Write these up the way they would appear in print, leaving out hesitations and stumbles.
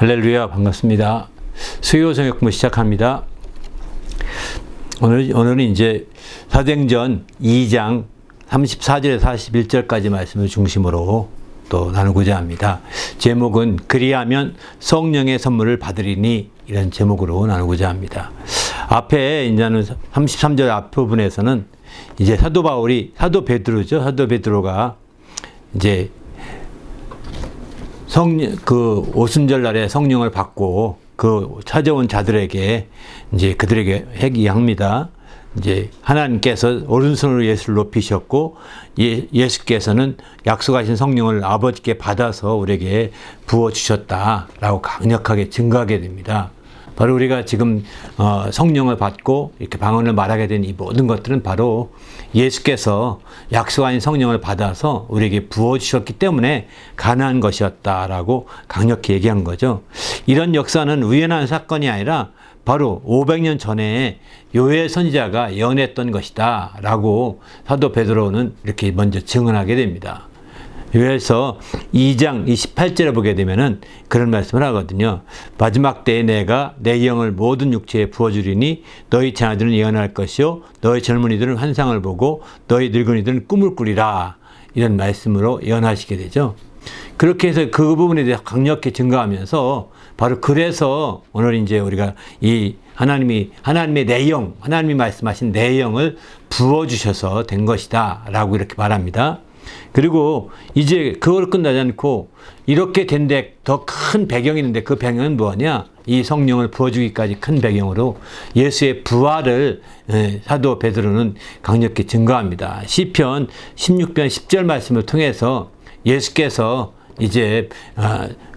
할렐루야, 반갑습니다. 수요 저녁 공부 시작합니다. 오늘은 이제 사도행전 2장 34절에서 41절까지 말씀을 중심으로 또 나누고자 합니다. 제목은 그리하면 성령의 선물을 받으리니, 이런 제목으로 나누고자 합니다. 앞에 이제는 33절 앞부분에서는 이제 사도 바울이, 사도 베드로죠. 사도 베드로가 이제 그 오순절 날에 성령을 받고 그 찾아온 자들에게 이제 그들에게 얘기합니다. 이제 하나님께서 오른손으로 예수를 높이셨고 예수께서는 약속하신 성령을 아버지께 받아서 우리에게 부어주셨다라고 강력하게 증거하게 됩니다. 바로 우리가 지금 성령을 받고 이렇게 방언을 말하게 된 이 모든 것들은 바로 예수께서 약속하신 성령을 받아서 우리에게 부어주셨기 때문에 가능한 것이었다라고 강력히 얘기한 거죠. 이런 역사는 우연한 사건이 아니라 바로 500년 전에 요엘 선지자가 예언했던 것이다 라고 사도 베드로는 이렇게 먼저 증언하게 됩니다. 요엘서 2장 28절에 보게 되면은 그런 말씀을 하거든요. 마지막 때에 내가 내 영을 모든 육체에 부어주리니 너희 자녀들은 예언할 것이요 너희 젊은이들은 환상을 보고 너희 늙은이들은 꿈을 꾸리라, 이런 말씀으로 예언하시게 되죠. 그렇게 해서 그 부분에 대해서 강력히 증거하면서 바로 그래서 오늘 이제 우리가 이 하나님의 내영, 하나님이 말씀하신 내영을 부어주셔서 된 것이다 라고 이렇게 말합니다. 그리고 이제 그걸 끝나지 않고 이렇게 된데 더 큰 배경이 있는데 그 배경은 뭐냐? 이 성령을 부어주기까지 큰 배경으로 예수의 부활을 사도 베드로는 강력히 증거합니다. 시편 16편 10절 말씀을 통해서 예수께서 이제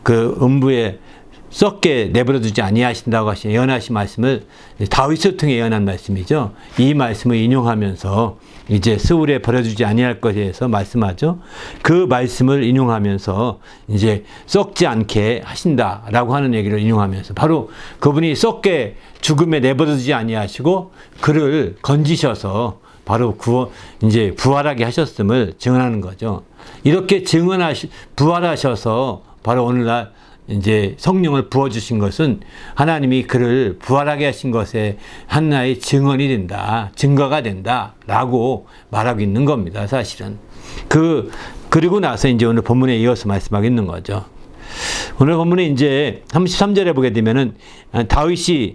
그 음부에 썩게 내버려두지 아니하신다고 하신 예언하신 말씀을 다윗을 통해 예언한 말씀이죠. 이 말씀을 인용하면서 이제 스울에 버려두지 아니할 것에 대해서 말씀하죠. 그 말씀을 인용하면서 이제 썩지 않게 하신다라고 하는 얘기를 인용하면서 바로 그분이 썩게 죽음에 내버려두지 아니하시고 그를 건지셔서 바로 이제 부활하게 하셨음을 증언하는 거죠. 이렇게 부활하셔서 바로 오늘날 이제 성령을 부어주신 것은 하나님이 그를 부활하게 하신 것에 하나의 증언이 된다, 증거가 된다 라고 말하고 있는 겁니다, 사실은. 그리고 나서 이제 오늘 본문에 이어서 말씀하고 있는 거죠. 오늘 본문에 이제 33절에 보게 되면은 다윗이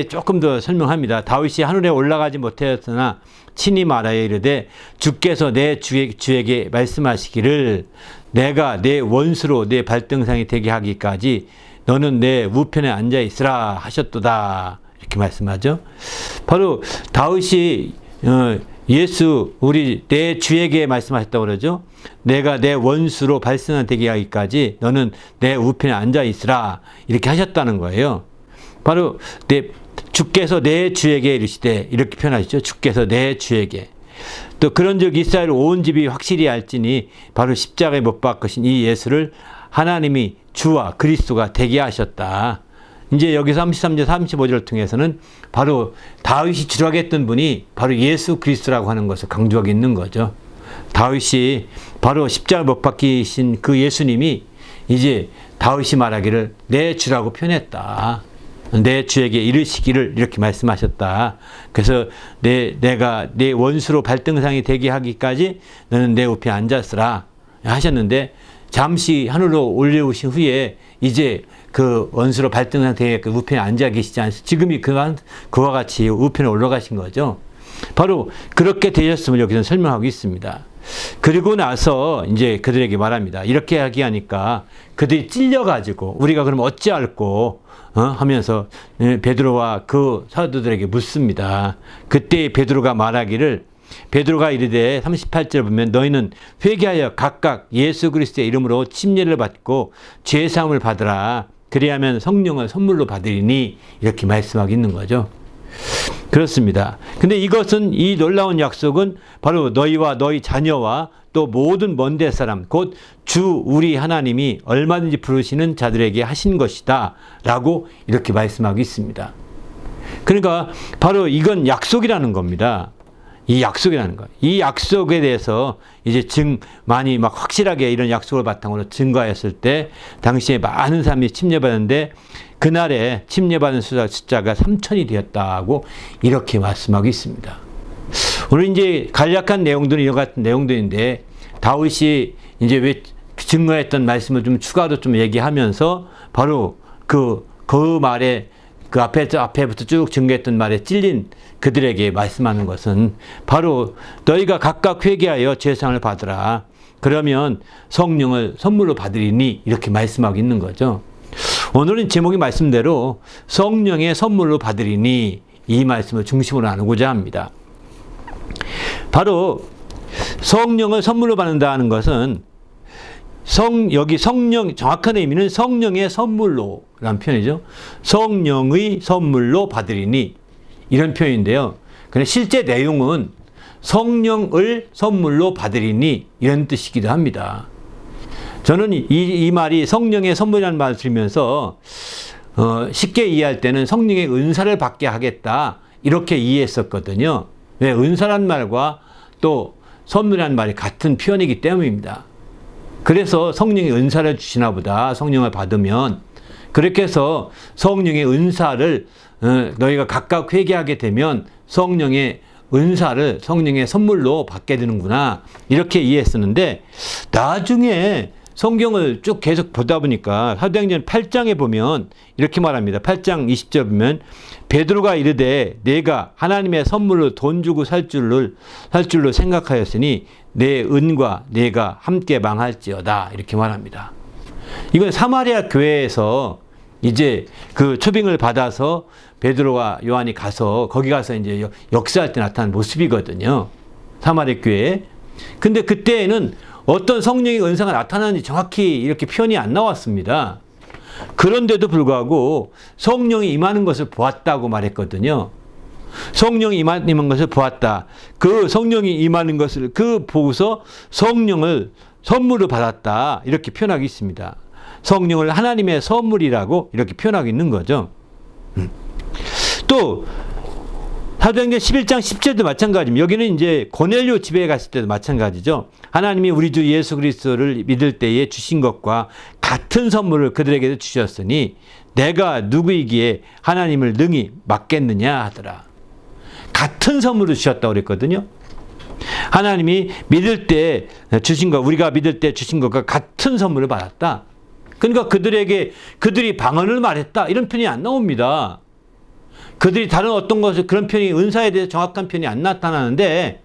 조금 더 설명합니다. 다윗이 하늘에 올라가지 못하였으나 친히 말하여 이르되 주께서 내 주에게 말씀하시기를 내가 내 원수로 내 발등상이 되게 하기까지 너는 내 우편에 앉아 있으라 하셨도다, 이렇게 말씀하죠. 바로 다윗이 내 주에게 말씀하셨다고 그러죠. 내가 내 원수로 발등상 되게 하기까지 너는 내 우편에 앉아 있으라, 이렇게 하셨다는 거예요. 바로 주께서 내 주에게 이르시되, 이렇게 표현하시죠. 주께서 내 주에게. 또 그런즉 이스라엘 온 집이 확실히 알지니 바로 십자가에 못 박으신 이 예수를 하나님이 주와 그리스도가 되게 하셨다. 이제 여기서 33절 35절을 통해서는 바로 다윗이 주력했던 분이 바로 예수 그리스도라고 하는 것을 강조하고 있는 거죠. 다윗이 바로 십자가에 못 박히신 그 예수님이 이제 다윗이 말하기를 내 주라고 표현했다. 내 주에게 이르시기를, 이렇게 말씀하셨다. 그래서 내가 내 원수로 발등상이 되게 하기까지 너는 내 우편에 앉았으라 하셨는데, 잠시 하늘로 올려오신 후에 이제 그 원수로 발등상 되게 그 우편에 앉아 계시지 않습니까? 지금이 그와 같이 우편에 올라가신 거죠. 바로 그렇게 되셨음을 여기서 설명하고 있습니다. 그리고 나서 이제 그들에게 말합니다. 이렇게 하니까 그들이 찔려가지고 우리가 그럼 어찌할꼬 하면서 베드로와 그 사도들에게 묻습니다. 그때 베드로가 말하기를, 베드로가 이르되 38절 보면 너희는 회개하여 각각 예수 그리스도의 이름으로 침례를 받고 죄사함을 받으라. 그리하면 성령을 선물로 받으리니, 이렇게 말씀하고 있는 거죠. 그렇습니다. 근데 이 놀라운 약속은 바로 너희와 너희 자녀와 또 모든 먼데 사람, 곧 주 우리 하나님이 얼마든지 부르시는 자들에게 하신 것이다 라고 이렇게 말씀하고 있습니다. 그러니까 바로 이건 약속이라는 겁니다. 이 약속이라는 거예요. 이 약속에 대해서 이제 많이 막 확실하게 이런 약속을 바탕으로 증거했을 때 당시에 많은 사람이 침례받았는데 그날에 침례받은 숫자가 3천이 되었다고 이렇게 말씀하고 있습니다. 오늘 이제 간략한 내용들은 이런 같은 내용들인데 다윗이 이제 왜 증거했던 말씀을 좀 추가로 좀 얘기하면서 바로 그 말에 그 앞에부터 쭉 증거했던 말에 찔린 그들에게 말씀하는 것은 바로 너희가 각각 회개하여 제사를 받으라. 그러면 성령을 선물로 받으리니 이렇게 말씀하고 있는 거죠. 오늘은 제목이 말씀대로 성령의 선물로 받으리니 이 말씀을 중심으로 나누고자 합니다. 바로 성령을 선물로 받는다는 것은 여기 성령, 정확한 의미는 성령의 선물로라는 표현이죠. 성령의 선물로 받으리니 이런 표현인데요. 근데 실제 내용은 성령을 선물로 받으리니 이런 뜻이기도 합니다. 저는 이 말이 성령의 선물이라는 말을 들으면서 쉽게 이해할 때는 성령의 은사를 받게 하겠다 이렇게 이해했었거든요. 왜? 은사란 말과 또 선물이라는 말이 같은 표현이기 때문입니다. 그래서 성령의 은사를 주시나 보다. 성령을 받으면 그렇게 해서 성령의 은사를 너희가 각각 회개하게 되면 성령의 은사를 성령의 선물로 받게 되는구나 이렇게 이해했었는데 나중에 성경을 쭉 계속 보다 보니까 사도행전 8장에 보면 이렇게 말합니다. 8장 20절 보면 베드로가 이르되 내가 하나님의 선물로 돈 주고 살 줄로 생각하였으니 내 은과 내가 함께 망할지어다 이렇게 말합니다. 이건 사마리아 교회에서 이제 그 초빙을 받아서 베드로와 요한이 가서 거기 가서 이제 역사할 때 나타난 모습이거든요. 사마리아 교회에. 근데 그때에는 어떤 성령의 은사가 나타나는지 정확히 이렇게 표현이 안 나왔습니다. 그런데도 불구하고 성령이 임하는 것을 보았다고 말했거든요. 성령이 임하는 것을 보았다. 그 성령이 임하는 것을 보고서 성령을 선물로 받았다. 이렇게 표현하고 있습니다. 성령을 하나님의 선물이라고 이렇게 표현하고 있는 거죠. 또 사도행전 11장 10절도 마찬가지입니다. 여기는 이제 고넬료 집에 갔을 때도 마찬가지죠. 하나님이 우리 주 예수 그리스도를 믿을 때에 주신 것과 같은 선물을 그들에게도 주셨으니 내가 누구이기에 하나님을 능히 막겠느냐 하더라. 같은 선물을 주셨다고 그랬거든요. 하나님이 믿을 때 주신 것, 우리가 믿을 때 주신 것과 같은 선물을 받았다. 그러니까 그들이 방언을 말했다. 이런 표현이 안 나옵니다. 그들이 다른 어떤 것을 그런 표현이 은사에 대해서 정확한 표현이 안 나타나는데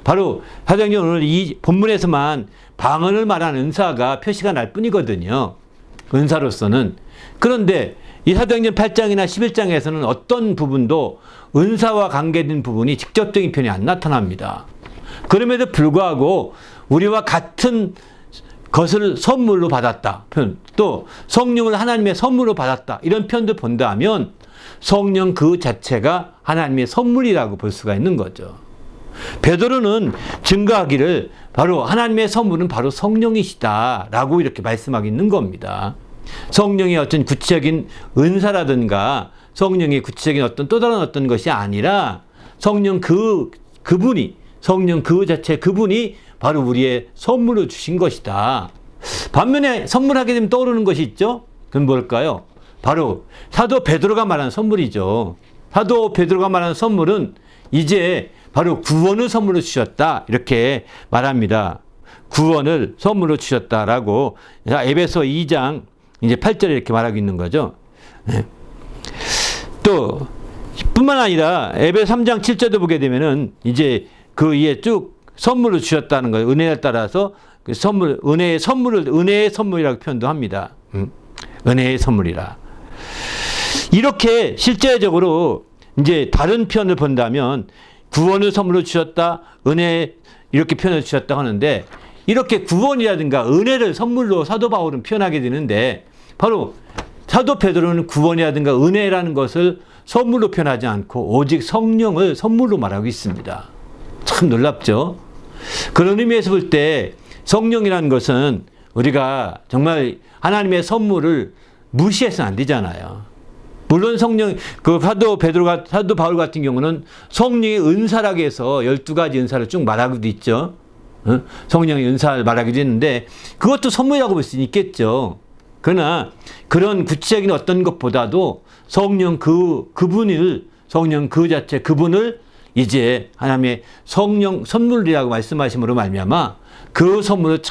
바로 사도행전 오늘 이 본문에서만 방언을 말하는 은사가 표시가 날 뿐이거든요. 은사로서는. 그런데 이 사도행전 8장이나 11장에서는 어떤 부분도 은사와 관계된 부분이 직접적인 표현이 안 나타납니다. 그럼에도 불구하고 우리와 같은 것을 선물로 받았다. 표현. 또 성령을 하나님의 선물로 받았다. 이런 표현도 본다면 성령 그 자체가 하나님의 선물이라고 볼 수가 있는 거죠. 베드로는 증거하기를 바로 하나님의 선물은 바로 성령이시다라고 이렇게 말씀하고 있는 겁니다. 성령의 어떤 구체적인 은사라든가 성령의 구체적인 어떤 또 다른 어떤 것이 아니라 성령 그분이 성령 그 자체 그분이 바로 우리의 선물로 주신 것이다. 반면에 선물하게 되면 떠오르는 것이 있죠. 그건 뭘까요? 바로 사도 베드로가 말하는 선물이죠. 사도 베드로가 말하는 선물은 이제 바로 구원을 선물로 주셨다. 이렇게 말합니다. 구원을 선물로 주셨다라고 에베소 2장 이제 8절에 이렇게 말하고 있는 거죠. 또 뿐만 아니라 에베소 3장 7절도 보게 되면은 이제 그 위에 쭉 선물로 주셨다는 거예요. 은혜에 따라서 그 선물, 은혜의 선물이라고 표현도 합니다. 은혜의 선물이라. 이렇게 실제적으로 이제 다른 표현을 본다면 구원을 선물로 주셨다, 은혜 이렇게 표현을 주셨다 하는데 이렇게 구원이라든가 은혜를 선물로 사도 바울은 표현하게 되는데 바로 사도 베드로는 구원이라든가 은혜라는 것을 선물로 표현하지 않고 오직 성령을 선물로 말하고 있습니다. 참 놀랍죠? 그런 의미에서 볼 때 성령이라는 것은 우리가 정말 하나님의 선물을 무시해서는 안 되잖아요. 물론 성령, 사도 바울 같은 경우는 성령의 은사라고 해서 12가지 은사를 쭉 말하기도 있죠. 성령의 은사를 말하기도 했는데, 그것도 선물이라고 볼 수 있겠죠. 그러나, 그런 구체적인 어떤 것보다도 성령 성령 그 자체, 그분을 이제 하나님의 성령 선물이라고 말씀하심으로 말미암아 그 선물을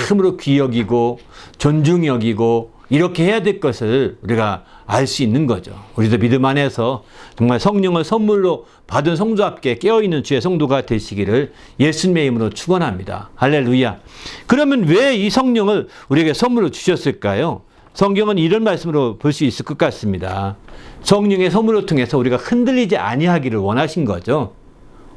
참으로 귀히 여기고 존중히 여기고 이렇게 해야 될 것을 우리가 알 수 있는 거죠. 우리도 믿음 안에서 정말 성령을 선물로 받은 성도답게 깨어있는 주의 성도가 되시기를 예수님의 이름으로 축원합니다. 할렐루야. 그러면 왜 이 성령을 우리에게 선물로 주셨을까요? 성경은 이런 말씀으로 볼 수 있을 것 같습니다. 성령의 선물을 통해서 우리가 흔들리지 아니하기를 원하신 거죠.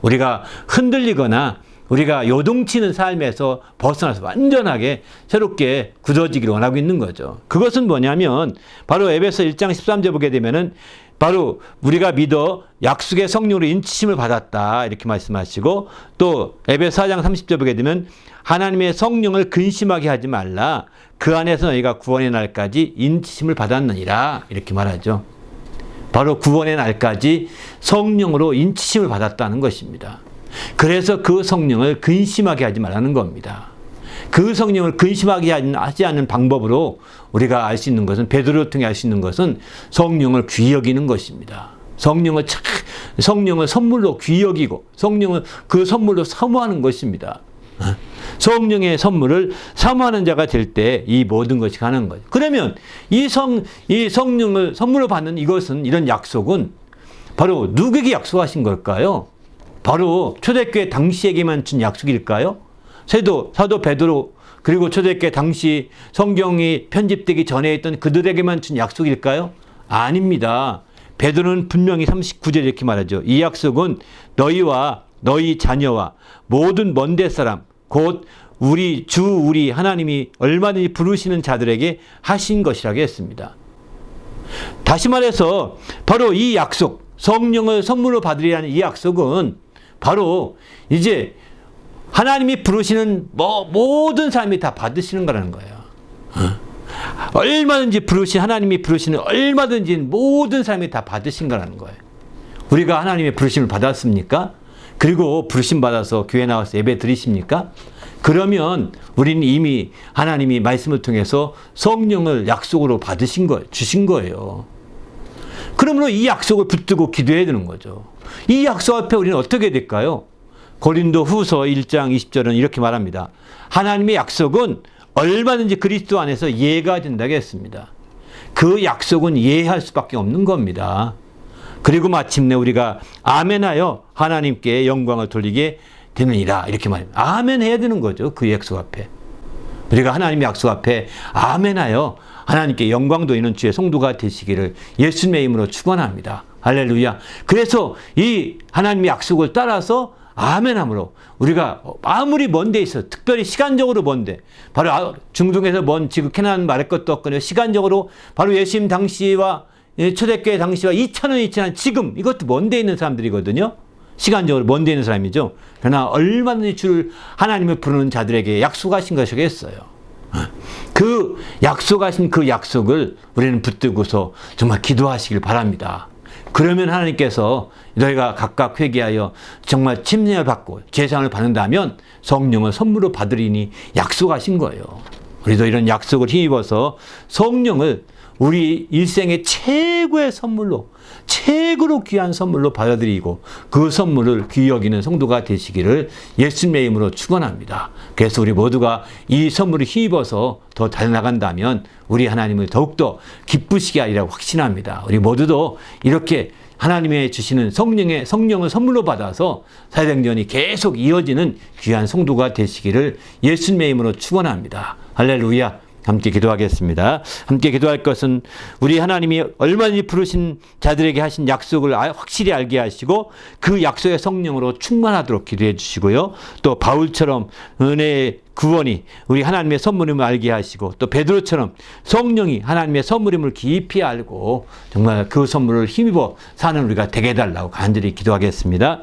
우리가 흔들리거나 우리가 요동치는 삶에서 벗어나서 완전하게 새롭게 굳어지기를 원하고 있는 거죠. 그것은 뭐냐면 바로 에베소 1장 13절 보게 되면은 바로 우리가 믿어 약속의 성령으로 인치심을 받았다 이렇게 말씀하시고, 또 에베소 4장 30절 보게 되면 하나님의 성령을 근심하게 하지 말라, 그 안에서 너희가 구원의 날까지 인치심을 받았느니라 이렇게 말하죠. 바로 구원의 날까지 성령으로 인치심을 받았다는 것입니다. 그래서 그 성령을 근심하게 하지 말라는 겁니다. 그 성령을 근심하게 하지 않는 방법으로 우리가 알 수 있는 것은, 베드로를 통해 알 수 있는 것은 성령을 귀히 여기는 것입니다. 성령을 선물로 귀히 여기고 그 선물로 사모하는 것입니다. 성령의 선물을 사모하는 자가 될 때 이 모든 것이 가능한 거죠. 그러면 이 성령을 선물로 받는 이런 약속은 바로 누구에게 약속하신 걸까요? 바로 초대교회 당시에게만 준 약속일까요? 사도 베드로 그리고 초대교회 당시 성경이 편집되기 전에 있던 그들에게만 준 약속일까요? 아닙니다. 베드로는 분명히 39절에 이렇게 말하죠. 이 약속은 너희와 너희 자녀와 모든 먼데 사람 곧 우리 하나님이 얼마든지 부르시는 자들에게 하신 것이라고 했습니다. 다시 말해서 바로 이 약속, 성령을 선물로 받으리라는 이 약속은 바로 이제 하나님이 부르시는 모든 사람이 다 받으시는 거라는 거예요. 얼마든지 하나님이 부르시는 얼마든지 모든 사람이 다 받으신 거라는 거예요. 우리가 하나님의 부르심을 받았습니까? 그리고 부르심 받아서 교회 나와서 예배 드리십니까? 그러면 우리는 이미 하나님이 말씀을 통해서 성령을 약속으로 주신 거예요. 그러므로 이 약속을 붙들고 기도해야 되는 거죠. 이 약속 앞에 우리는 어떻게 될까요? 고린도 후서 1장 20절은 이렇게 말합니다. 하나님의 약속은 얼마든지 그리스도 안에서 예가 된다고 했습니다. 그 약속은 예할 수밖에 없는 겁니다. 그리고 마침내 우리가 아멘하여 하나님께 영광을 돌리게 되느니라 이렇게 말합니다. 아멘 해야 되는 거죠. 그 약속 앞에. 우리가 하나님의 약속 앞에 아멘하여 하나님께 영광 돌리는 주의 성도가 되시기를 예수님의 이름으로 축원합니다. 할렐루야. 그래서 이 하나님의 약속을 따라서 아멘함으로 우리가 아무리 먼 데 있어, 특별히 시간적으로 먼데, 바로 중동에서 먼 지금 캐나안 말할 것도 없거든요. 시간적으로 바로 예수님 당시와 초대교회 당시와 2000년이 지난 지금 이것도 먼 데 있는 사람들이거든요. 시간적으로 먼 데 있는 사람이죠. 그러나 얼마든지 주를 하나님을 부르는 자들에게 약속하신 것이겠어요. 그 약속하신 그 약속을 우리는 붙들고서 정말 기도하시길 바랍니다. 그러면 하나님께서 너희가 각각 회개하여 정말 침례를 받고 제사를 받는다면 성령을 선물로 받으리니 약속하신 거예요. 우리도 이런 약속을 힘입어서 성령을 우리 일생의 최고의 선물로, 최고로 귀한 선물로 받아들이고 그 선물을 귀히 여기는 성도가 되시기를 예수님의 이름으로 축원합니다. 그래서 우리 모두가 이 선물을 힘입어서 더 달려나간다면 우리 하나님을 더욱더 기쁘시게 하리라고 확신합니다. 우리 모두도 이렇게 하나님의 주시는 성령을 선물로 받아서 사도행전이 계속 이어지는 귀한 성도가 되시기를 예수님의 이름으로 축원합니다. 할렐루야. 함께 기도하겠습니다. 함께 기도할 것은 우리 하나님이 얼마든지 부르신 자들에게 하신 약속을 확실히 알게 하시고 그 약속의 성령으로 충만하도록 기도해 주시고요. 또 바울처럼 은혜의 구원이 우리 하나님의 선물임을 알게 하시고, 또 베드로처럼 성령이 하나님의 선물임을 깊이 알고 정말 그 선물을 힘입어 사는 우리가 되게 해달라고 간절히 기도하겠습니다.